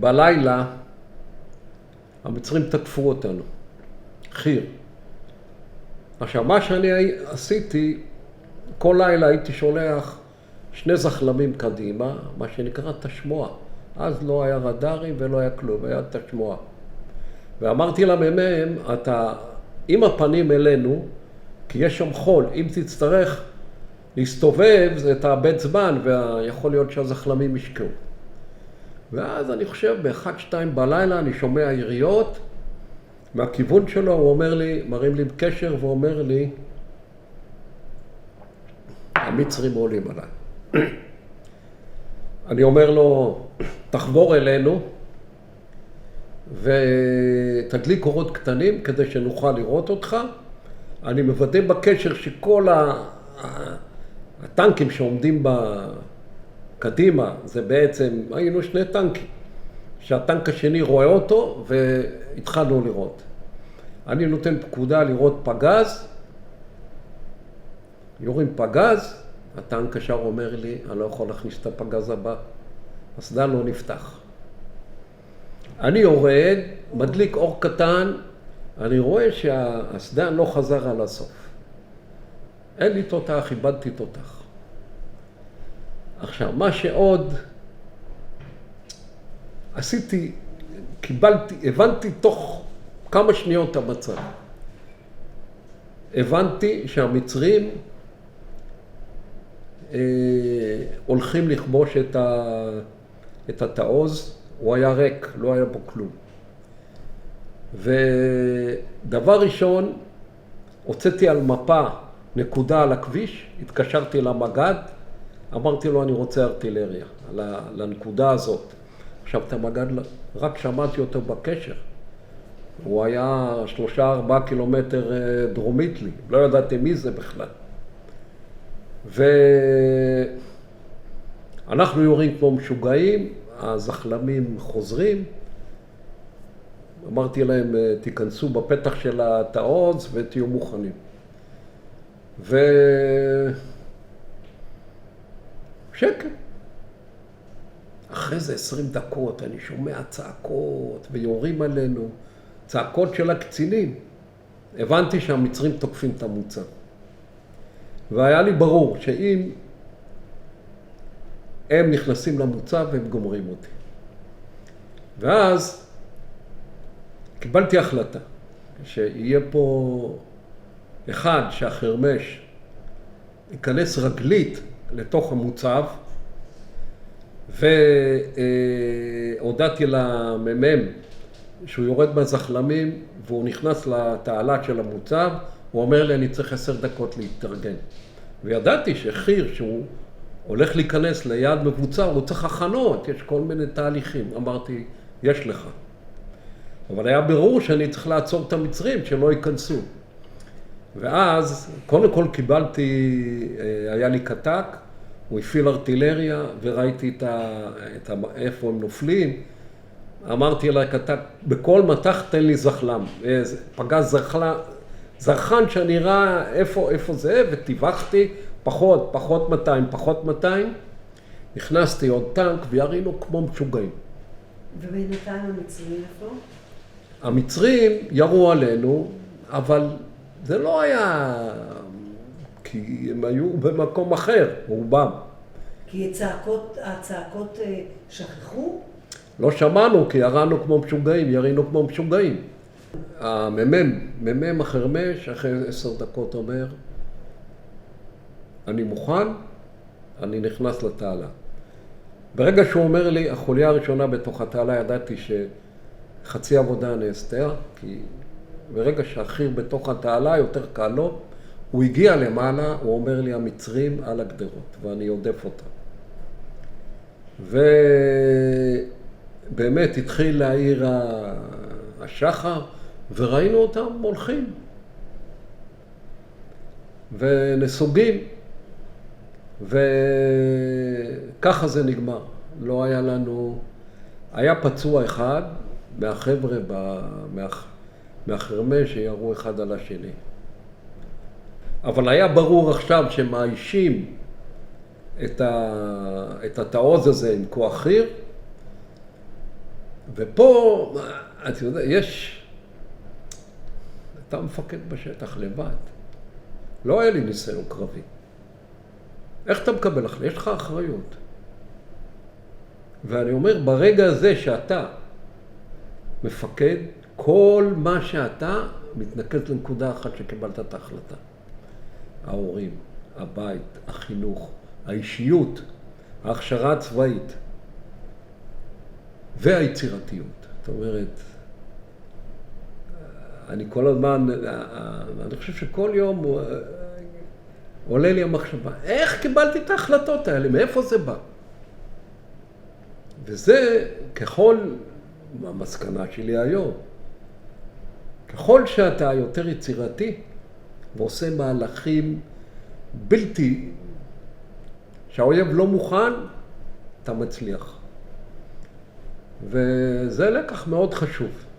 בלילה המצרים תקפו אותנו, חיר. עכשיו, מה שאני עשיתי, כל לילה הייתי שולח 2 זחלמים קדימה, מה שנקרא תשמוע. אז לא היה רדארים ולא היה כלום, היה תשמוע. ואמרתי למ"מ, אתה עם הפנים אלינו, כי יש שם חול, אם תצטרך להסתובב, זה תאבד זמן, ויכול להיות שהזחלמים ישקעו. ואז אני חושב, ב-1-2 בלילה אני שומע יריות, מהכיוון שלו הוא אומר לי, מרים לי בקשר ואומר לי, המצרים עולים עליי. אני אומר לו, תחבור אלינו ותדליק אורות קטנים כדי שנוכל לראות אותך. אני מוודא בקשר שכל הטנקים שעומדים בקדימה, זה בעצם, היינו 2 טנקים, שהטנק השני רואה אותו והתחלנו לראות. אני נותן פקודה לראות פגז, יורים פגז, הטנק ישר אומר לי, אני לא יכול להכניס את הפגז הבא, השדה לא נפתח. אני יורד, מדליק אור קטן, אני רואה שהשדה לא חזר על הסוף. אין לי תותח, איבדתי תותח. עכשיו, מה שעוד עשיתי, הבנתי תוך כמה שניות המצב. הבנתי שהמצרים הולכים לכבוש את התעוז, הוא היה ריק, לא היה בו כלום. ודבר ראשון, הוצאתי על מפה נקודה על הכביש, התקשרתי למג"ד, אמרתי לו אני רוצה ארטילריה, לנקודה הזאת. עכשיו את המג"ד, רק שמעתי אותו בקשר. הוא היה 3-4 קילומטר דרומית לי, לא ידעתי מי זה בכלל. ואנחנו יורים כמו משוגעים, הזחלמים חוזרים. אמרתי להם, תיכנסו בפתח של התעוז ותהיו מוכנים. שקט. אחרי זה 20 דקות אני שומע צעקות ויורים עלינו, צעקות של הקצינים. הבנתי שהמצרים תוקפים את המוצב. והיה לי ברור שאם הם נכנסים למוצב, הם גומרים אותי. ואז קיבלתי החלטה שיהיה פה אחד שהחרמש ייכנס רגלית לתוך המוצב, והודעתי למ"מ שהוא יורד מהזחלמים והוא נכנס לתעלה של המוצב, הוא אומר לי אני צריך 10 דקות להתארגן. וידעתי שחיר שהוא הולך להיכנס ליד מבוצר, הוא צריך הכנות, יש כל מיני תהליכים. אמרתי, יש לך. אבל היה ברור שאני צריך לעצור את המצרים שלא ייכנסו. ואז קודם כל קיבלתי, היה לי קטק, הוא הפעיל ארטילריה וראיתי איפה הם נופלים. אמרתי לה קטק, בכל מטח תן לי זחלם. פגז זרחן שאני ראה איפה זה, וטיווחתי פחות 200. נכנסתי עוד טנק וירינו כמו משוגעים. ובינתיים המצרים איפה? המצרים ירו עלינו, אבל זה לא היה, כי הם היו במקום אחר, רובם. כי הצעקות שכחו? לא שמענו, כי ירינו כמו משוגעים. המ"מ החרמש, אחרי 10 דקות אומר, אני מוכן, אני נכנס לתעלה. ברגע שהוא אומר לי, החוליה הראשונה בתוך התעלה, ידעתי שחצי עבודה נעשתה, כי ברגע שהחיר בתוך התעלה יותר קל לו, הוא הגיע למעלה, הוא אומר לי, המצרים על הגדרות, ואני יודף אותם. ובאמת התחיל להעיר השחר, וראינו אותם הולכים. ונסוגים. וככה זה נגמר. לא היה לנו, היה פצוע אחד מהחבר'ה מהחרמש שירו אחד על השני. אבל היה ברור עכשיו שמאיישים את התעוז הזה עם כוח חיר, ופה, אתה יודע, אתה מפקד בשטח לבד. לא היה לי ניסיון קרבי. איך אתה מקבל אחרי? יש לך אחריות. ואני אומר, ברגע הזה שאתה מפקד, כל מה שאתה מתנקז לנקודה אחת שקיבלת את ההחלטה. ההורים, הבית, החינוך, האישיות, ההכשרה הצבאית והיצירתיות. זאת אומרת, אני כל הזמן, אני חושב שכל יום עולה לי המחשבה, איך קיבלתי את ההחלטות האלה? מאיפה זה בא? וזה ככל, המסקנה שלי היום, ככל שאתה יותר יצירתי ועושה מהלכים בלתי, שהאויב לא מוכן, אתה מצליח. וזה לקח מאוד חשוב.